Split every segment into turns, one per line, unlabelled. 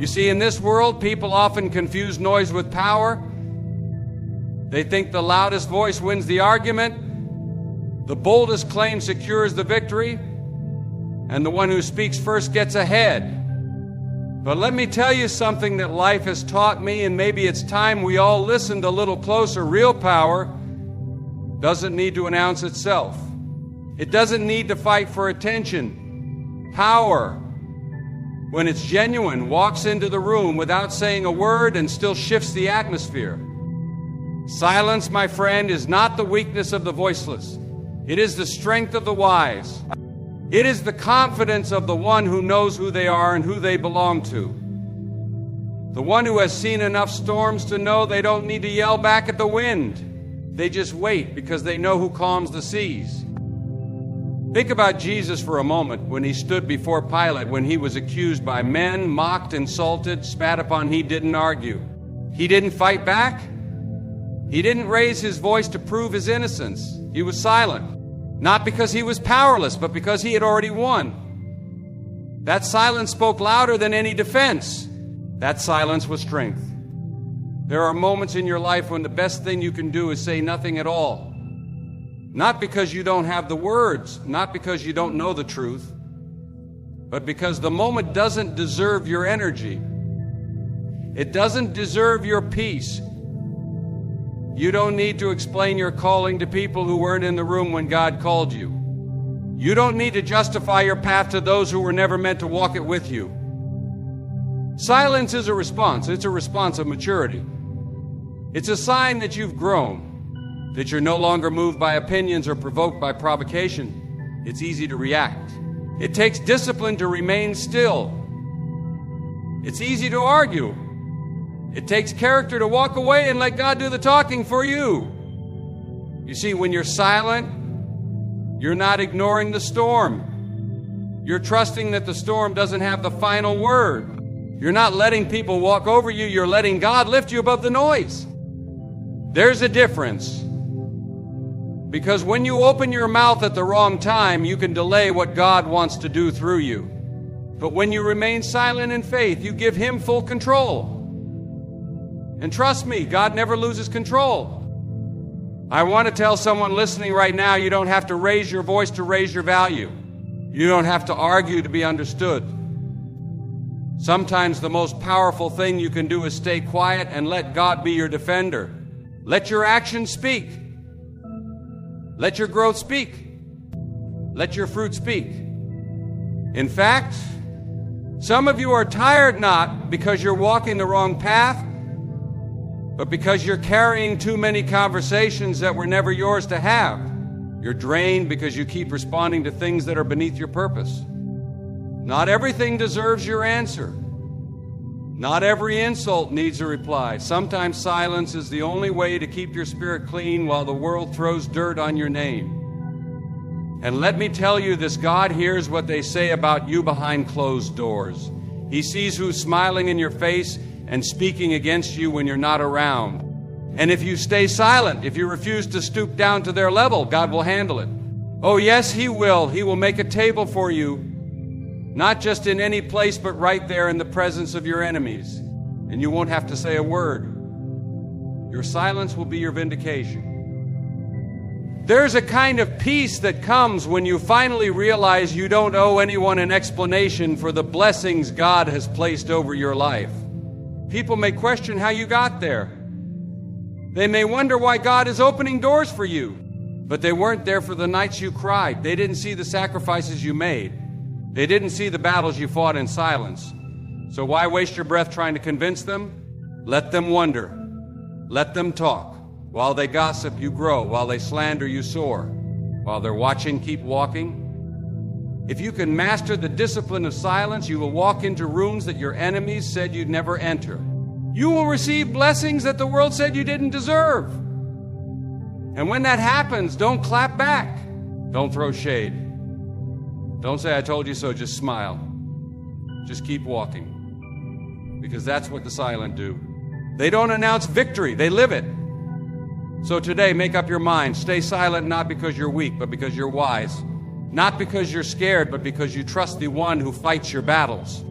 You see, in this world, people often confuse noise with power. They think the loudest voice wins the argument, the boldest claim secures the victory, and the one who speaks first gets ahead. But let me tell you something that life has taught me, and maybe it's time we all listened a little closer. Real power doesn't need to announce itself. It doesn't need to fight for attention. Power, when it's genuine, walks into the room without saying a word and still shifts the atmosphere. Silence, my friend, is not the weakness of the voiceless. It is the strength of the wise. It is the confidence of the one who knows who they are and who they belong to. The one who has seen enough storms to know they don't need to yell back at the wind. They just wait because they know who calms the seas. Think about Jesus for a moment when he stood before Pilate, when he was accused by men, mocked, insulted, spat upon. He didn't argue. He didn't fight back. He didn't raise his voice to prove his innocence. He was silent. Not because he was powerless, but because he had already won. That silence spoke louder than any defense. That silence was strength. There are moments in your life when the best thing you can do is say nothing at all. Not because you don't have the words, not because you don't know the truth, but because the moment doesn't deserve your energy. It doesn't deserve your peace. You don't need to explain your calling to people who weren't in the room when God called you. You don't need to justify your path to those who were never meant to walk it with you. Silence is a response. It's a response of maturity. It's a sign that you've grown, that you're no longer moved by opinions or provoked by provocation. It's easy to react. It takes discipline to remain still. It's easy to argue. It takes character to walk away and let God do the talking for you. You see, when you're silent, you're not ignoring the storm. You're trusting that the storm doesn't have the final word. You're not letting people walk over you. You're letting God lift you above the noise. There's a difference. Because when you open your mouth at the wrong time, you can delay what God wants to do through you. But when you remain silent in faith, you give Him full control. And trust me, God never loses control. I want to tell someone listening right now, you don't have to raise your voice to raise your value. You don't have to argue to be understood. Sometimes the most powerful thing you can do is stay quiet and let God be your defender. Let your actions speak. Let your growth speak. Let your fruit speak. In fact, some of you are tired not because you're walking the wrong path, but because you're carrying too many conversations that were never yours to have. You're drained because you keep responding to things that are beneath your purpose. Not everything deserves your answer. Not every insult needs a reply. Sometimes silence is the only way to keep your spirit clean while the world throws dirt on your name. And let me tell you this, God hears what they say about you behind closed doors. He sees who's smiling in your face and speaking against you when you're not around. And if you stay silent, if you refuse to stoop down to their level, God will handle it. Oh yes, He will. He will make a table for you, not just in any place, but right there in the presence of your enemies. And you won't have to say a word. Your silence will be your vindication. There's a kind of peace that comes when you finally realize you don't owe anyone an explanation for the blessings God has placed over your life. People may question how you got there. They may wonder why God is opening doors for you. But they weren't there for the nights you cried. They didn't see the sacrifices you made. They didn't see the battles you fought in silence. So why waste your breath trying to convince them? Let them wonder. Let them talk. While they gossip, you grow. While they slander, you soar. While they're watching, keep walking. If you can master the discipline of silence, you will walk into rooms that your enemies said you'd never enter. You will receive blessings that the world said you didn't deserve. And when that happens, don't clap back. Don't throw shade. Don't say, I told you so, just smile. Just keep walking. Because that's what the silent do. They don't announce victory, they live it. So today, make up your mind. Stay silent not because you're weak, but because you're wise. Not because you're scared, but because you trust the one who fights your battles.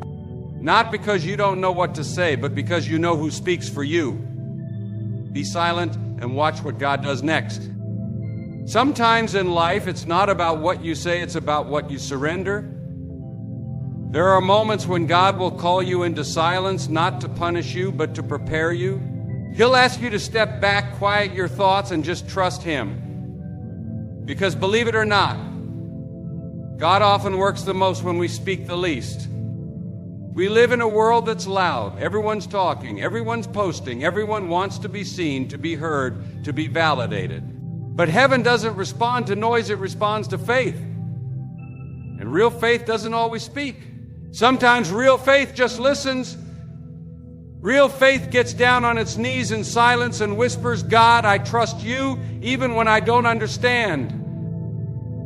Not because you don't know what to say, but because you know who speaks for you. Be silent and watch what God does next. Sometimes in life, it's not about what you say, it's about what you surrender. There are moments when God will call you into silence, not to punish you, but to prepare you. He'll ask you to step back, quiet your thoughts, and just trust Him. Because believe it or not, God often works the most when we speak the least. We live in a world that's loud. Everyone's talking, everyone's posting, everyone wants to be seen, to be heard, to be validated. But heaven doesn't respond to noise, it responds to faith. And real faith doesn't always speak. Sometimes real faith just listens. Real faith gets down on its knees in silence and whispers, God, I trust you even when I don't understand.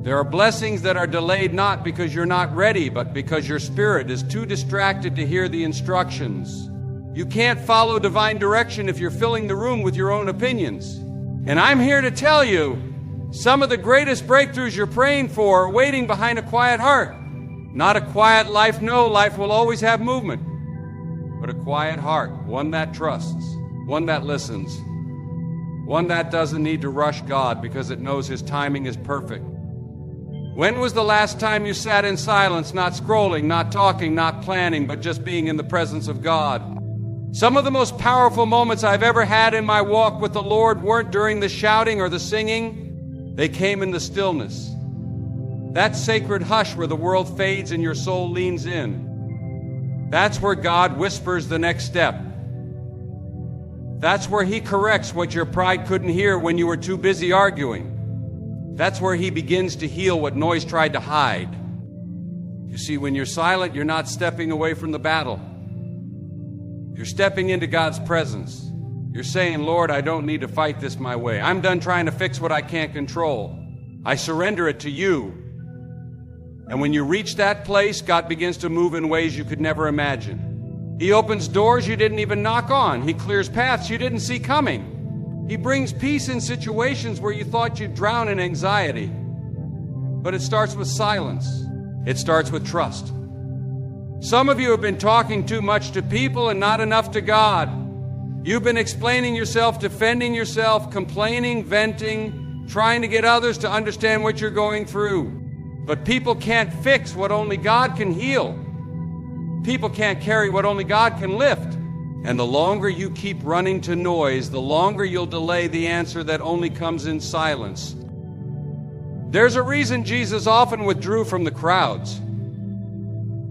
There are blessings that are delayed not because you're not ready, but because your spirit is too distracted to hear the instructions. You can't follow divine direction if you're filling the room with your own opinions. And I'm here to tell you, some of the greatest breakthroughs you're praying for are waiting behind a quiet heart. Not a quiet life, no, life will always have movement. But a quiet heart, one that trusts, one that listens, one that doesn't need to rush God because it knows His timing is perfect. When was the last time you sat in silence, not scrolling, not talking, not planning, but just being in the presence of God? Some of the most powerful moments I've ever had in my walk with the Lord weren't during the shouting or the singing. They came in the stillness. That sacred hush where the world fades and your soul leans in. That's where God whispers the next step. That's where He corrects what your pride couldn't hear when you were too busy arguing. That's where He begins to heal what noise tried to hide. You see, when you're silent, you're not stepping away from the battle. You're stepping into God's presence. You're saying, Lord, I don't need to fight this my way. I'm done trying to fix what I can't control. I surrender it to you. And when you reach that place, God begins to move in ways you could never imagine. He opens doors you didn't even knock on. He clears paths you didn't see coming. He brings peace in situations where you thought you'd drown in anxiety. But it starts with silence. It starts with trust. Some of you have been talking too much to people and not enough to God. You've been explaining yourself, defending yourself, complaining, venting, trying to get others to understand what you're going through. But people can't fix what only God can heal. People can't carry what only God can lift. And the longer you keep running to noise, the longer you'll delay the answer that only comes in silence. There's a reason Jesus often withdrew from the crowds.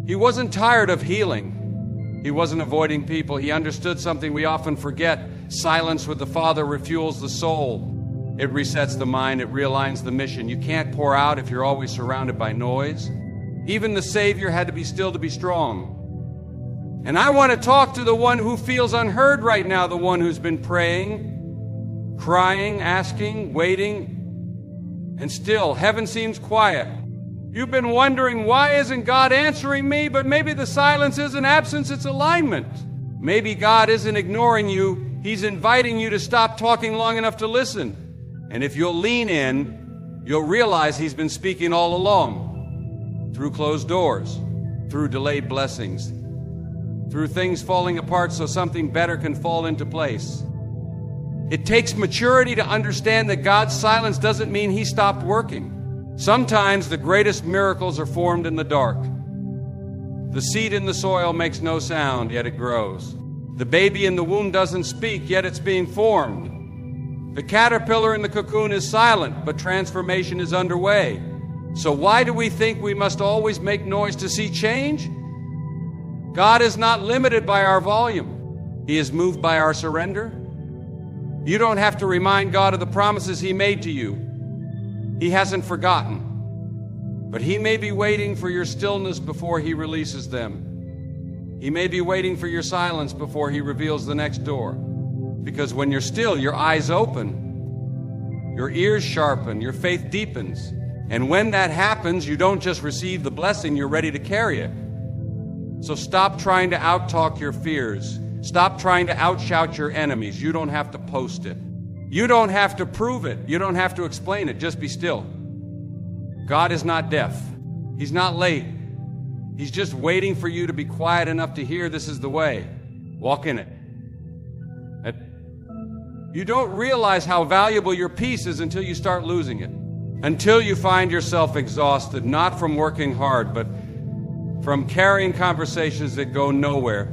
He wasn't tired of healing. He wasn't avoiding people. He understood something we often forget. Silence with the Father refuels the soul. It resets the mind. It realigns the mission. You can't pour out if you're always surrounded by noise. Even the Savior had to be still to be strong. And I want to talk to the one who feels unheard right now, the one who's been praying, crying, asking, waiting, and still heaven seems quiet. You've been wondering, why isn't God answering me? But maybe the silence isn't absence, it's alignment. Maybe God isn't ignoring you. He's inviting you to stop talking long enough to listen. And if you'll lean in, you'll realize He's been speaking all along. Through closed doors, through delayed blessings, through things falling apart so something better can fall into place. It takes maturity to understand that God's silence doesn't mean He stopped working. Sometimes the greatest miracles are formed in the dark. The seed in the soil makes no sound, yet it grows. The baby in the womb doesn't speak, yet it's being formed. The caterpillar in the cocoon is silent, but transformation is underway. So why do we think we must always make noise to see change? God is not limited by our volume. He is moved by our surrender. You don't have to remind God of the promises He made to you. He hasn't forgotten. But He may be waiting for your stillness before He releases them. He may be waiting for your silence before He reveals the next door. Because when you're still, your eyes open, your ears sharpen, your faith deepens. And when that happens, you don't just receive the blessing, you're ready to carry it. So stop trying to outtalk your fears. Stop trying to outshout your enemies. You don't have to post it. You don't have to prove it. You don't have to explain it. Just be still. God is not deaf. He's not late. He's just waiting for you to be quiet enough to hear this is the way. Walk in it. You don't realize how valuable your peace is until you start losing it. Until you find yourself exhausted, not from working hard, but from carrying conversations that go nowhere,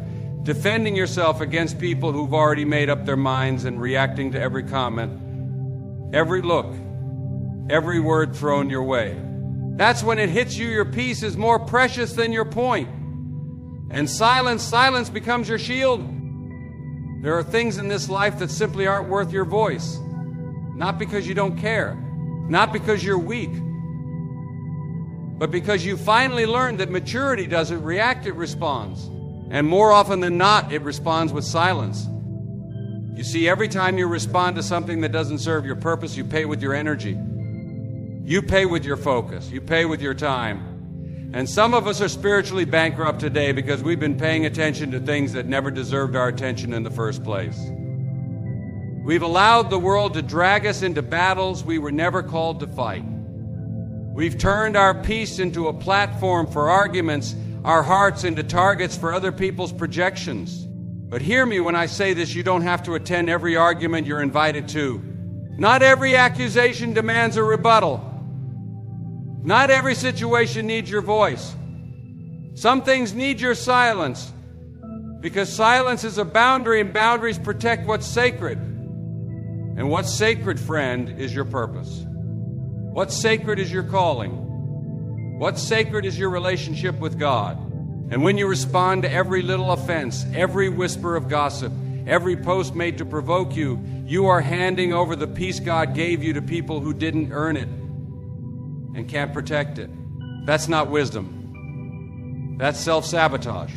defending yourself against people who've already made up their minds and reacting to every comment, every look, every word thrown your way. That's when it hits you your peace is more precious than your point. And silence becomes your shield. There are things in this life that simply aren't worth your voice. Not because you don't care, not because you're weak, but because you finally learned that maturity doesn't react, it responds. And more often than not, it responds with silence. You see, every time you respond to something that doesn't serve your purpose, you pay with your energy. You pay with your focus. You pay with your time. And some of us are spiritually bankrupt today because we've been paying attention to things that never deserved our attention in the first place. We've allowed the world to drag us into battles we were never called to fight. We've turned our peace into a platform for arguments, our hearts into targets for other people's projections. But hear me when I say this, you don't have to attend every argument you're invited to. Not every accusation demands a rebuttal. Not every situation needs your voice. Some things need your silence, because silence is a boundary, and boundaries protect what's sacred. And what's sacred, friend, is your purpose. What's sacred is your calling. What's sacred is your relationship with God. And when you respond to every little offense, every whisper of gossip, every post made to provoke you, you are handing over the peace God gave you to people who didn't earn it and can't protect it. That's not wisdom. That's self-sabotage.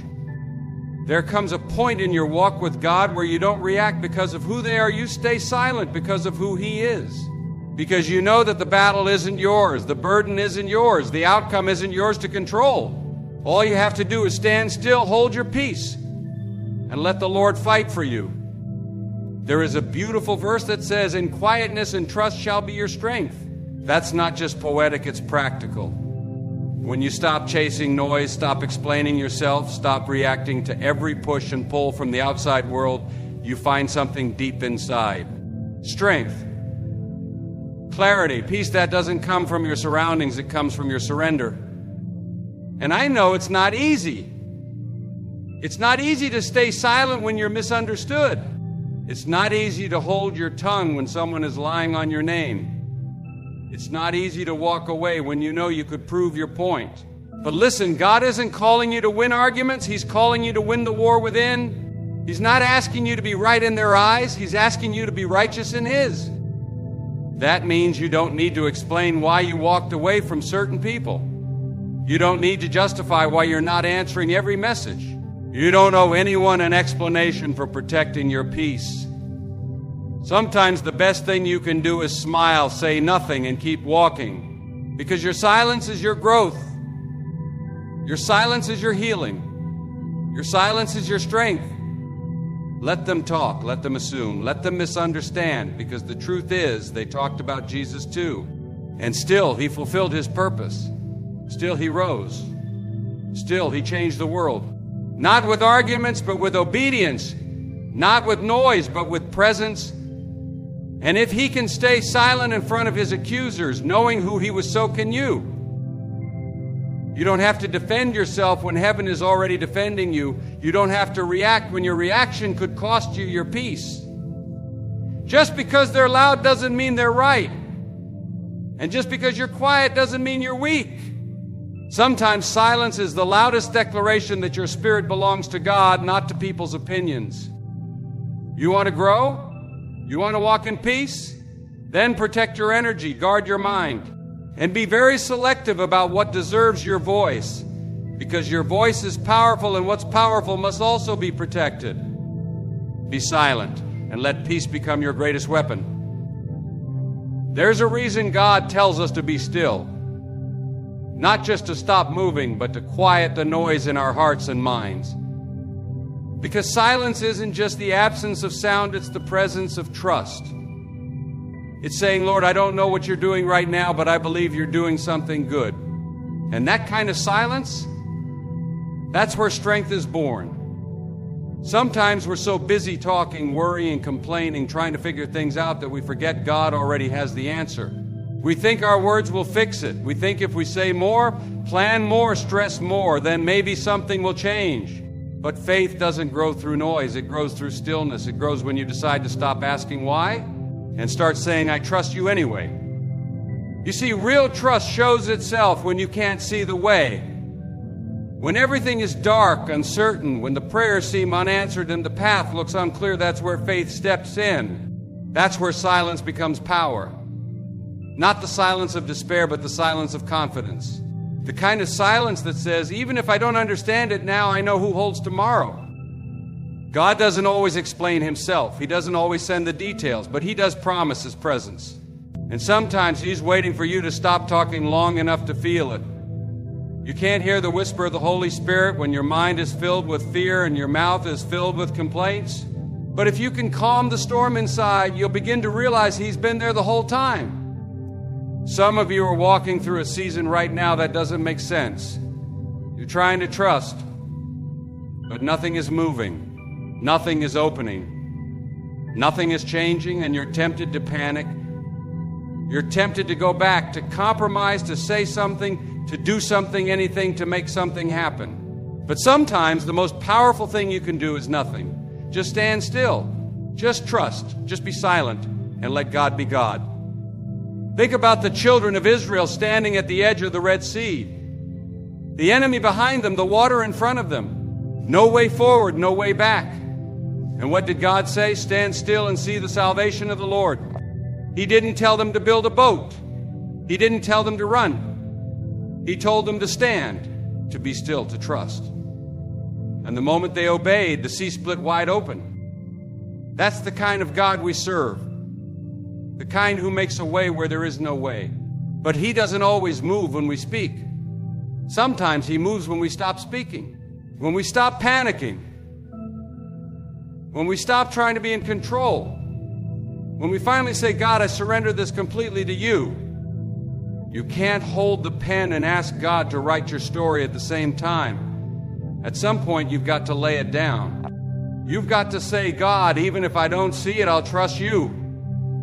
There comes a point in your walk with God where you don't react because of who they are. You stay silent because of who He is. Because you know that the battle isn't yours, the burden isn't yours, the outcome isn't yours to control. All you have to do is stand still, hold your peace, and let the Lord fight for you. There is a beautiful verse that says, "In quietness and trust shall be your strength." That's not just poetic, it's practical. When you stop chasing noise, stop explaining yourself, stop reacting to every push and pull from the outside world, you find something deep inside. Strength, clarity, peace that doesn't come from your surroundings, it comes from your surrender. And I know it's not easy. It's not easy to stay silent when you're misunderstood. It's not easy to hold your tongue when someone is lying on your name. It's not easy to walk away when you know you could prove your point. But listen, God isn't calling you to win arguments. He's calling you to win the war within. He's not asking you to be right in their eyes. He's asking you to be righteous in His. That means you don't need to explain why you walked away from certain people. You don't need to justify why you're not answering every message. You don't owe anyone an explanation for protecting your peace. Sometimes the best thing you can do is smile, say nothing, and keep walking. Because your silence is your growth. Your silence is your healing. Your silence is your strength. Let them talk, let them assume, let them misunderstand, because the truth is they talked about Jesus too. And still He fulfilled His purpose. Still He rose. Still He changed the world. Not with arguments, but with obedience. Not with noise, but with presence. And if He can stay silent in front of His accusers, knowing who He was, so can you. You don't have to defend yourself when heaven is already defending you. You don't have to react when your reaction could cost you your peace. Just because they're loud doesn't mean they're right. And just because you're quiet doesn't mean you're weak. Sometimes silence is the loudest declaration that your spirit belongs to God, not to people's opinions. You want to grow? You want to walk in peace? Then protect your energy, guard your mind, and be very selective about what deserves your voice, because your voice is powerful, and what's powerful must also be protected. Be silent and let peace become your greatest weapon. There's a reason God tells us to be still, not just to stop moving, but to quiet the noise in our hearts and minds. Because silence isn't just the absence of sound, it's the presence of trust. It's saying, Lord, I don't know what you're doing right now, but I believe you're doing something good. And that kind of silence That's where strength is born. Sometimes we're so busy talking, worrying, complaining, trying to figure things out that we forget God already has the answer. We think our words will fix it. We think if we say more, plan more, stress more, then maybe something will change. But faith doesn't grow through noise. It grows through stillness. It grows when you decide to stop asking why and start saying, I trust you anyway. You see, real trust shows itself when you can't see the way. When everything is dark, uncertain, when the prayers seem unanswered and the path looks unclear, that's where faith steps in. That's where silence becomes power. Not the silence of despair, but the silence of confidence. The kind of silence that says, even if I don't understand it now, I know who holds tomorrow. God doesn't always explain himself. He doesn't always send the details, but he does promise his presence. And sometimes he's waiting for you to stop talking long enough to feel it. You can't hear the whisper of the Holy Spirit when your mind is filled with fear and your mouth is filled with complaints. But if you can calm the storm inside, you'll begin to realize he's been there the whole time. Some of you are walking through a season right now that doesn't make sense. You're trying to trust, but nothing is moving. Nothing is opening. Nothing is changing, and you're tempted to panic. You're tempted to go back, to compromise, to say something, to do something, anything to make something happen. But sometimes the most powerful thing you can do is nothing. Just stand still. Just trust. Just be silent and let God be God. Think about the children of Israel standing at the edge of the Red Sea. The enemy behind them, the water in front of them. No way forward, no way back. And what did God say? Stand still and see the salvation of the Lord. He didn't tell them to build a boat. He didn't tell them to run. He told them to stand, to be still, to trust. And the moment they obeyed, the sea split wide open. That's the kind of God we serve. The kind who makes a way where there is no way. But he doesn't always move when we speak. Sometimes he moves when we stop speaking, when we stop panicking, when we stop trying to be in control, when we finally say, God, I surrender this completely to you. You can't hold the pen and ask God to write your story at the same time. At some point, you've got to lay it down. You've got to say, God, even if I don't see it, I'll trust you.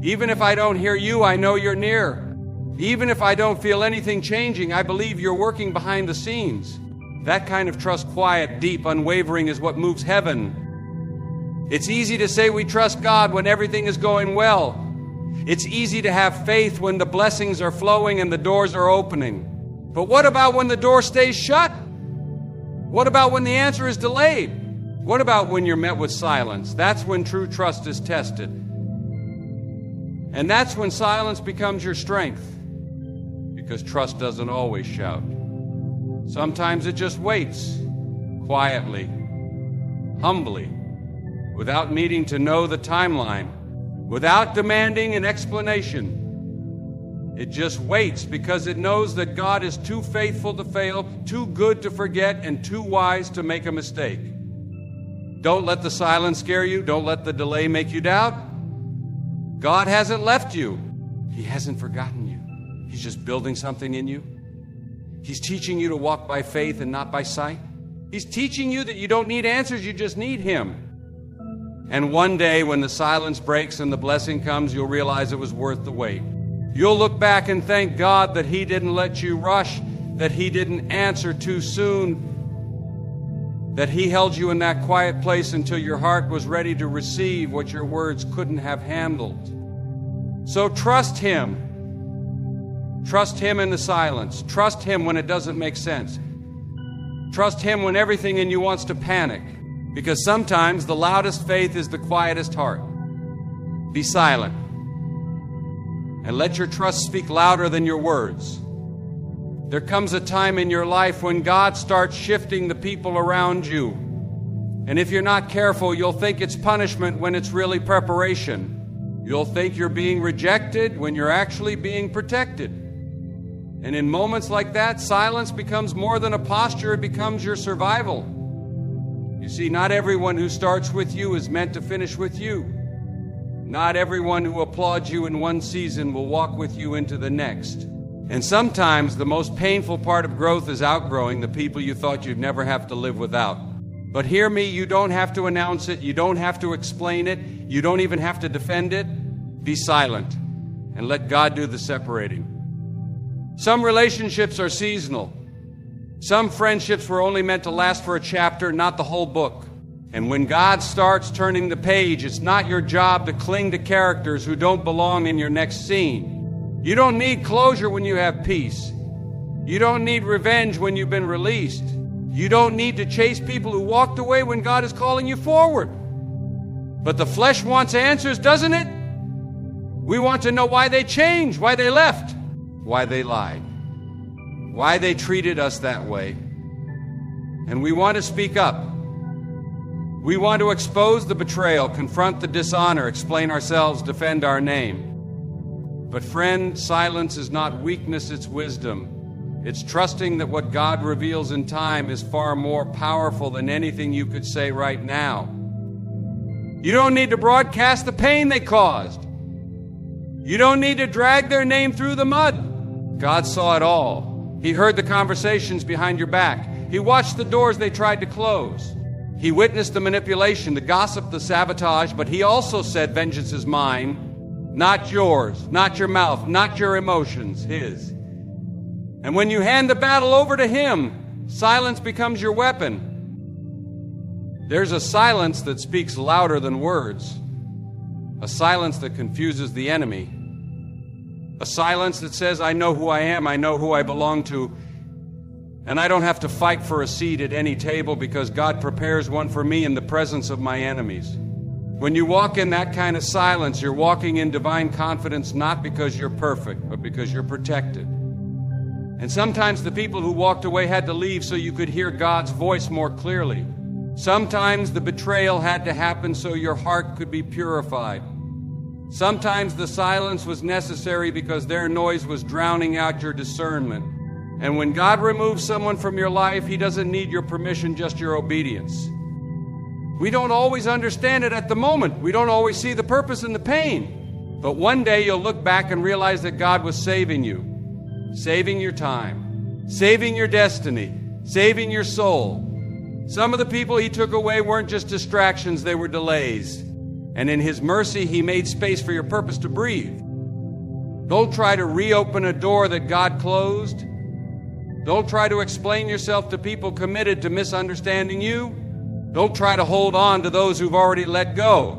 Even if I don't hear you, I know you're near. Even if I don't feel anything changing, I believe you're working behind the scenes. That kind of trust, quiet, deep, unwavering, is what moves heaven. It's easy to say we trust God when everything is going well. It's easy to have faith when the blessings are flowing and the doors are opening. But what about when the door stays shut? What about when the answer is delayed? What about when you're met with silence? That's when true trust is tested. And that's when silence becomes your strength. Because trust doesn't always shout. Sometimes it just waits, quietly, humbly, without needing to know the timeline. Without demanding an explanation. It just waits because it knows that God is too faithful to fail, too good to forget, and too wise to make a mistake. Don't let the silence scare you. Don't let the delay make you doubt. God hasn't left you. He hasn't forgotten you. He's just building something in you. He's teaching you to walk by faith and not by sight. He's teaching you that you don't need answers, you just need Him. And one day when the silence breaks and the blessing comes, you'll realize it was worth the wait. You'll look back and thank God that He didn't let you rush, that He didn't answer too soon, that He held you in that quiet place until your heart was ready to receive what your words couldn't have handled. So trust Him. Trust Him in the silence. Trust Him when it doesn't make sense. Trust Him when everything in you wants to panic. Because sometimes the loudest faith is the quietest heart. Be silent. And let your trust speak louder than your words. There comes a time in your life when God starts shifting the people around you. And if you're not careful, you'll think it's punishment when it's really preparation. You'll think you're being rejected when you're actually being protected. And in moments like that, silence becomes more than a posture, it becomes your survival. You see, not everyone who starts with you is meant to finish with you. Not everyone who applauds you in one season will walk with you into the next. And sometimes the most painful part of growth is outgrowing the people you thought you'd never have to live without. But hear me, you don't have to announce it. You don't have to explain it. You don't even have to defend it. Be silent and let God do the separating. Some relationships are seasonal. Some friendships were only meant to last for a chapter, not the whole book. And when God starts turning the page, it's not your job to cling to characters who don't belong in your next scene. You don't need closure when you have peace. You don't need revenge when you've been released. You don't need to chase people who walked away when God is calling you forward. But the flesh wants answers, doesn't it? We want to know why they changed, why they left, why they lied, why they treated us that way. And we want to speak up. We want to expose the betrayal, confront the dishonor, explain ourselves, defend our name. But friend, silence is not weakness, it's wisdom. It's trusting that what God reveals in time is far more powerful than anything you could say right now. You don't need to broadcast the pain they caused. You don't need to drag their name through the mud. God saw it all. He heard the conversations behind your back. He watched the doors they tried to close. He witnessed the manipulation, the gossip, the sabotage, but he also said, vengeance is mine, not yours, not your mouth, not your emotions, his. And when you hand the battle over to him, silence becomes your weapon. There's a silence that speaks louder than words, a silence that confuses the enemy, a silence that says, I know who I am, I know who I belong to, and I don't have to fight for a seat at any table because God prepares one for me in the presence of my enemies. When you walk in that kind of silence, you're walking in divine confidence, not because you're perfect, but because you're protected. And sometimes the people who walked away had to leave so you could hear God's voice more clearly. Sometimes the betrayal had to happen so your heart could be purified. Sometimes the silence was necessary because their noise was drowning out your discernment. And when God removes someone from your life, he doesn't need your permission, just your obedience. We don't always understand it at the moment. We don't always see the purpose in the pain. But one day you'll look back and realize that God was saving you. Saving your time, saving your destiny, saving your soul. Some of the people he took away weren't just distractions, they were delays. And in his mercy, he made space for your purpose to breathe. Don't try to reopen a door that God closed. Don't try to explain yourself to people committed to misunderstanding you. Don't try to hold on to those who've already let go.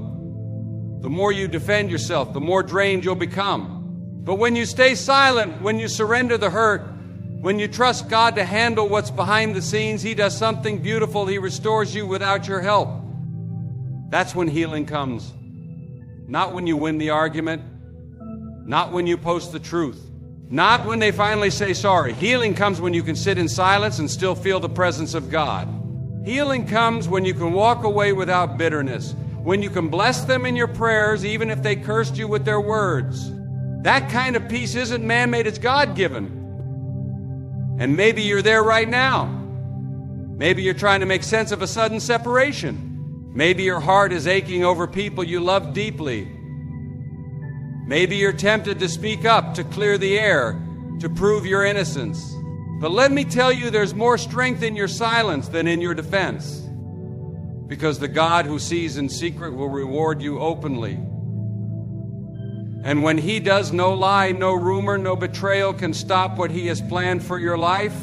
The more you defend yourself, the more drained you'll become. But when you stay silent, when you surrender the hurt, when you trust God to handle what's behind the scenes, he does something beautiful. He restores you without your help. That's when healing comes. Not when you win the argument, not when you post the truth, not when they finally say sorry. Healing comes when you can sit in silence and still feel the presence of God. Healing comes when you can walk away without bitterness, when you can bless them in your prayers even if they cursed you with their words. That kind of peace isn't man-made, it's God-given. And maybe you're there right now. Maybe you're trying to make sense of a sudden separation. Maybe your heart is aching over people you love deeply. Maybe you're tempted to speak up, to clear the air, to prove your innocence. But let me tell you, there's more strength in your silence than in your defense. Because the God who sees in secret will reward you openly. And when he does, no lie, no rumor, no betrayal can stop what he has planned for your life.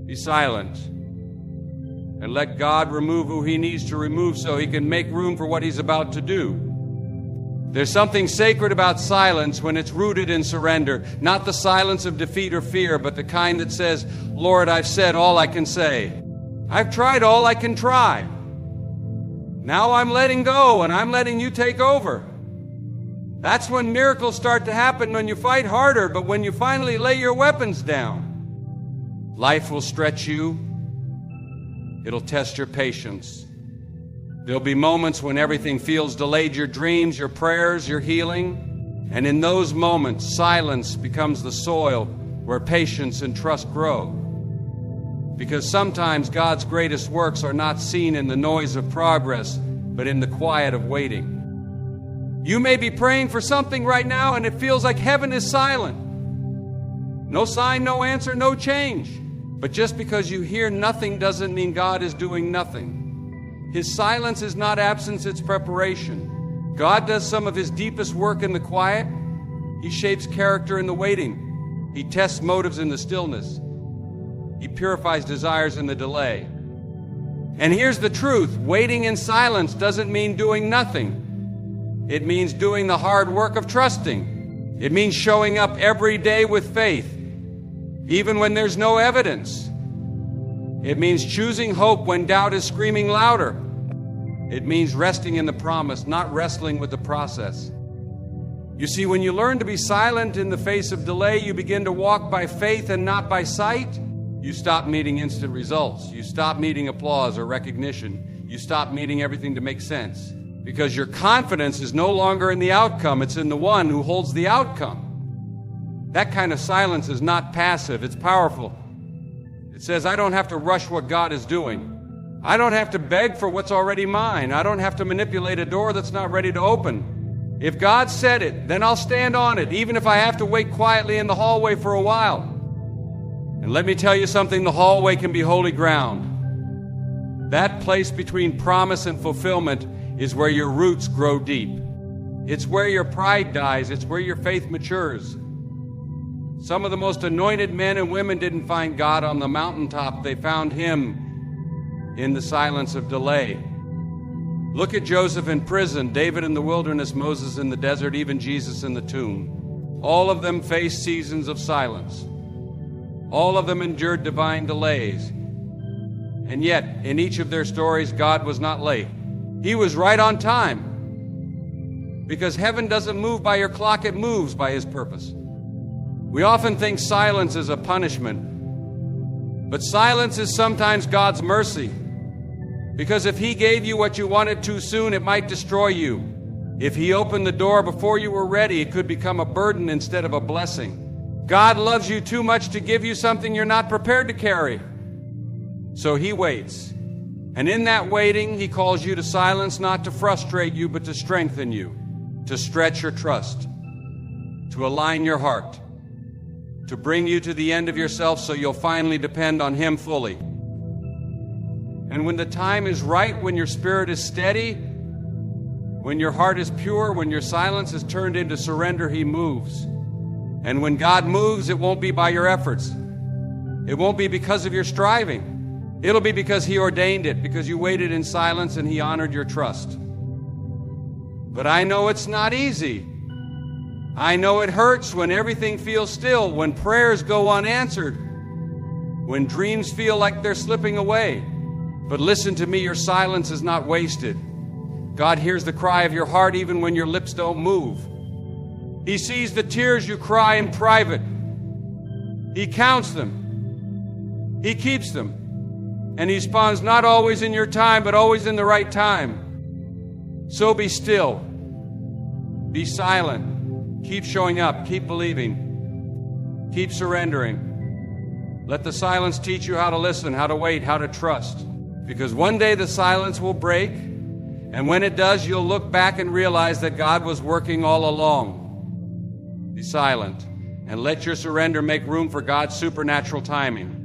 Be silent and let God remove who he needs to remove so he can make room for what he's about to do. There's something sacred about silence when it's rooted in surrender, not the silence of defeat or fear, but the kind that says, Lord, I've said all I can say. I've tried all I can try. Now I'm letting go and I'm letting you take over. That's when miracles start to happen, when you fight harder, but when you finally lay your weapons down. Life will stretch you. It'll test your patience. There'll be moments when everything feels delayed, your dreams, your prayers, your healing. And in those moments, silence becomes the soil where patience and trust grow. Because sometimes God's greatest works are not seen in the noise of progress, but in the quiet of waiting. You may be praying for something right now and it feels like heaven is silent. No sign, no answer, no change. But just because you hear nothing doesn't mean God is doing nothing. His silence is not absence, it's preparation. God does some of his deepest work in the quiet. He shapes character in the waiting. He tests motives in the stillness. He purifies desires in the delay. And here's the truth. Waiting in silence doesn't mean doing nothing. It means doing the hard work of trusting. It means showing up every day with faith, even when there's no evidence. It means choosing hope when doubt is screaming louder. It means resting in the promise, not wrestling with the process. You see, when you learn to be silent in the face of delay, you begin to walk by faith and not by sight. You stop needing instant results. You stop needing applause or recognition. You stop needing everything to make sense. Because your confidence is no longer in the outcome, it's in the one who holds the outcome. That kind of silence is not passive, it's powerful. It says, I don't have to rush what God is doing. I don't have to beg for what's already mine. I don't have to manipulate a door that's not ready to open. If God said it, then I'll stand on it, even if I have to wait quietly in the hallway for a while. And let me tell you something, the hallway can be holy ground. That place between promise and fulfillment is where your roots grow deep. It's where your pride dies. It's where your faith matures. Some of the most anointed men and women didn't find God on the mountaintop. They found him in the silence of delay. Look at Joseph in prison, David in the wilderness, Moses in the desert, even Jesus in the tomb. All of them faced seasons of silence. All of them endured divine delays. And yet, in each of their stories, God was not late. He was right on time. Because heaven doesn't move by your clock, it moves by his purpose. We often think silence is a punishment. But silence is sometimes God's mercy. Because if he gave you what you wanted too soon, it might destroy you. If he opened the door before you were ready, it could become a burden instead of a blessing. God loves you too much to give you something you're not prepared to carry. So he waits. And in that waiting, he calls you to silence, not to frustrate you, but to strengthen you, to stretch your trust, to align your heart, to bring you to the end of yourself so you'll finally depend on him fully. And when the time is right, when your spirit is steady, when your heart is pure, when your silence is turned into surrender, he moves. And when God moves, it won't be by your efforts. It won't be because of your striving. It'll be because he ordained it, because you waited in silence and he honored your trust. But I know it's not easy. I know it hurts when everything feels still, when prayers go unanswered, when dreams feel like they're slipping away. But listen to me, your silence is not wasted. God hears the cry of your heart even when your lips don't move. He sees the tears you cry in private. He counts them. He keeps them. And he responds not always in your time, but always in the right time. So be still. Be silent. Keep showing up. Keep believing. Keep surrendering. Let the silence teach you how to listen, how to wait, how to trust. Because one day the silence will break. And when it does, you'll look back and realize that God was working all along. Be silent and let your surrender make room for God's supernatural timing.